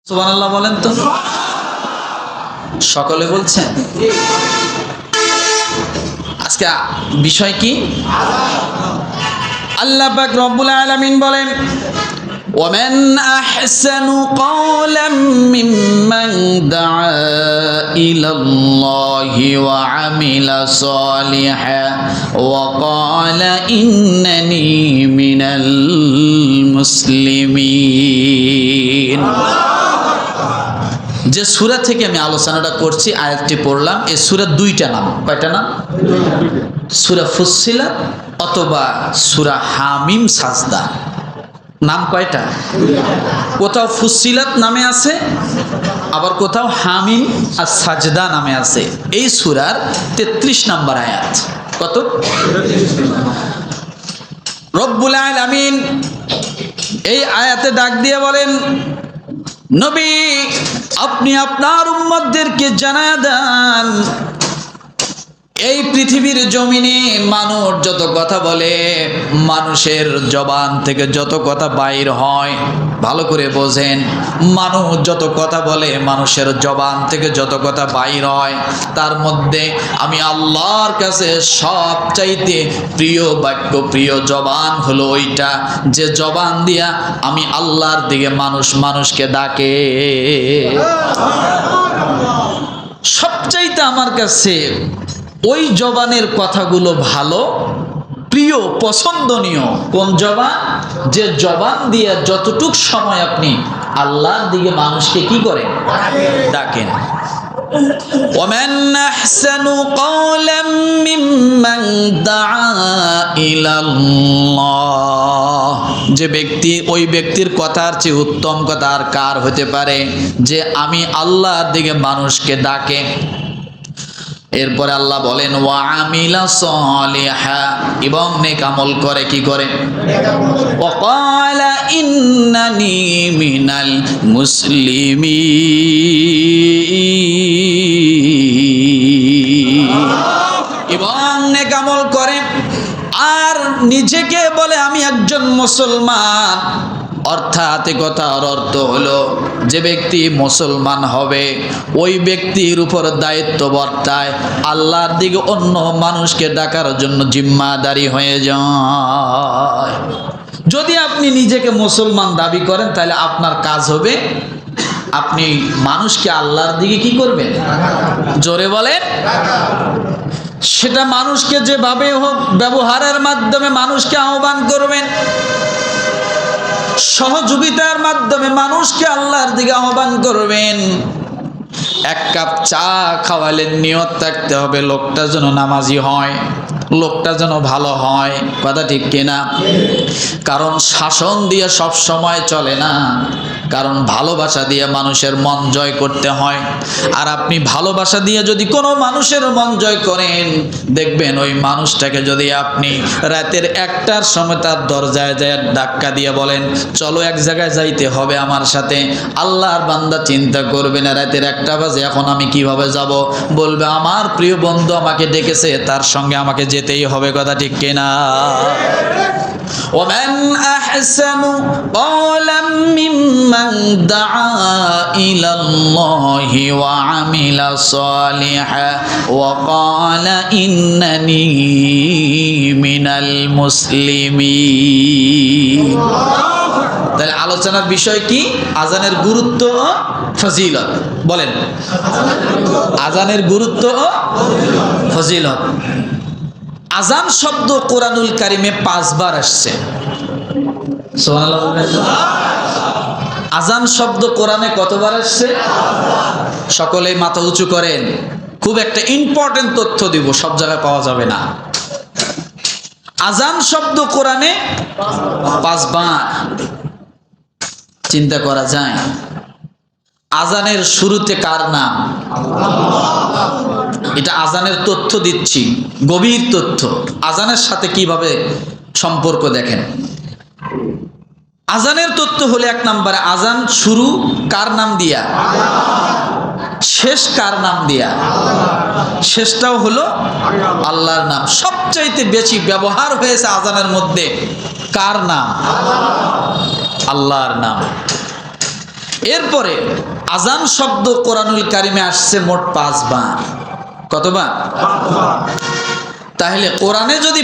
সুবহানাল্লাহ বলেন তো, সকলে বলছেন। আজকে বিষয় কি? আল্লাহ পাক রব্বুল আলামিন বলেন, وَمَنْ أَحْسَنُ قَوْلًا مِّمَّنْ دَعَا إِلَى اللَّهِ وَعَمِلَ صَالِحًا وَقَالَ إِنَّنِي مِنَ الْمُسْلِمِينَ। যে সূরা থেকে আমি আলোচনাটা করছি, আয়াতটি পড়লাম, এই সূরার দুইটা নাম। কয়টা নাম? সূরা ফুসসিলাত অথবা সূরা হামিম সাজদা। নাম কয়টা? কোথাও ফুসসিলাত নামে আছে, আবার কোথাও হামিম আর সাজদা নামে আছে। এই সূরার 33 নম্বর আয়াত। কত? রব্বুল আলামিন এই আয়াতে ডাক দিয়ে বলেন, নবী আপনি আপনার উম্মতদেরকে জানায়া দেন, এই পৃথিবীর জমিনে মানুষ যত কথা বলে, মানুষের জবান থেকে যত কথা বাইর হয়, ভালো করে বোঝেন, মানুষ যত কথা বলে, মানুষের জবান থেকে যত কথা বাইর হয়, তার মধ্যে আমি আল্লাহর কাছে সবচাইতে প্রিয় বাক্য, প্রিয় জবান হলো ওইটা যে জবান দিয়া আমি আল্লাহর দিকে মানুষকে ডাকে। সবচাইতে আমার কাছে ওই জবানের কথাগুলো ভালো, প্রিয়, পছন্দনীয়। কোন জবান? যে জবান দিয়ে যতটুক সময় আপনি আল্লাহর দিকে মানুষকে কি করেন? ডাকেন। وَمَنْ أَحْسَنُ قَوْلًا مِّمَّنْ دَعَا إِلَى اللَّهِ। যে ব্যক্তি, ওই ব্যক্তির কথার চেয়ে উত্তম কথা আর কার হতে পারে যে আমি আল্লাহর দিকে মানুষকে ডাকে। এরপরে আল্লাহ বলেন ওয়া আমিলা সলিহা, এবং নেক আমল করে। কি করে? ওয়া ক্বালা ইন্নানি মিনাল মুসলিমিন, এবং নেক আমল করে আর নিজেকে বলে আমি একজন মুসলমান। অর্থাৎ কথার অর্থ হলো, যে ব্যক্তি মুসলমান হবে ওই ব্যক্তির উপর দায়িত্ব বর্তায় আল্লাহর দিকে অন্য মানুষকে ডাকার জন্য জিম্মাদারি হয়ে যায়। যদি আপনি নিজেকে মুসলমান দাবি করেন, তাহলে আপনার কাজ হবে আপনি মানুষকে আল্লাহর দিকে কি করবেন? জোরে বলেন। সেটা মানুষকে যেভাবে হোক, ব্যবহারের মাধ্যমে মানুষকে আহ্বান করবেন, সহযোগিতার মাধ্যমে মানুষকে আল্লাহর দিকে আহ্বান করবেন। এক কাপ চা খাওয়ালে নিয়ত থাকতে হবে লোকটা যেন নামাজি হয়, লোকটা যেন ভালো হয়। কথা ঠিক কিনা? কারণ শাসন দিয়ে সব সময় চলে না, কারণ ভালোবাসা দিয়ে মানুষের মন জয় করতে হয়। আর আপনি ভালোবাসা দিয়ে যদি কোনো মানুষের মন জয় করেন, দেখবেন ওই মানুষটাকে যদি আপনি রাতের 1টার সময় তার দরজায় যায় ধাক্কা দিয়ে বলেন চলো এক জায়গায় যাইতে হবে আমার সাথে, আল্লাহর বান্দা চিন্তা করবে না রাতের 1টা বাজে এখন আমি কিভাবে যাব, বলবে আমার প্রিয় বন্ধু আমাকে ডেকেছে, তার সঙ্গে আমাকে যেতেই হবে। কথা ঠিক কিনা? وَمَنْ أَحْسَنُ قَوْلًا مِّمَّنْ دَعَا إِلَى اللَّهِ وَعَمِلَ صَالِحًا وَقَالَ إِنَّنِي مِنَ الْمُسْلِمِينَ। তাহলে আলোচনার বিষয় কি? আজানের গুরুত্ব ও ফজিলত। বলেন, আজানের গুরুত্ব ও ফজিলত। আজান শব্দ কোরআনুল কারিমে 5 বার আসছে। সুবহানাল্লাহ। আজান শব্দ কোরআনে কতবার আসছে? সকলেই মাথা উঁচু করেন। খুব একটা ইম্পর্টেন্ট তথ্য দিব, সব জায়গায় পাওয়া যাবে না। আজান শব্দ কোরআনে 5 বার। চিন্তা করা যায়, আজানের শুরুতে কার নাম? এটা আজানের তথ্য দিচ্ছি, গভীর তথ্য। আজানের সাথে কিভাবে সম্পর্ক দেখেন। আজানের তথ্য হলো 1 নম্বরে আজান শুরু কার নাম দিয়া, শেষ কার নাম দিয়া? শেষটাও হলো আল্লাহর নাম। সবচাইতে বেশি ব্যবহার হয়েছে আজানের মধ্যে কার নাম? আল্লাহর নাম। এরপরে আজান শব্দ কোরআনুল কারিমে আসছে মোট 5 বার। কতবার? তাহলে কোরআনে যদি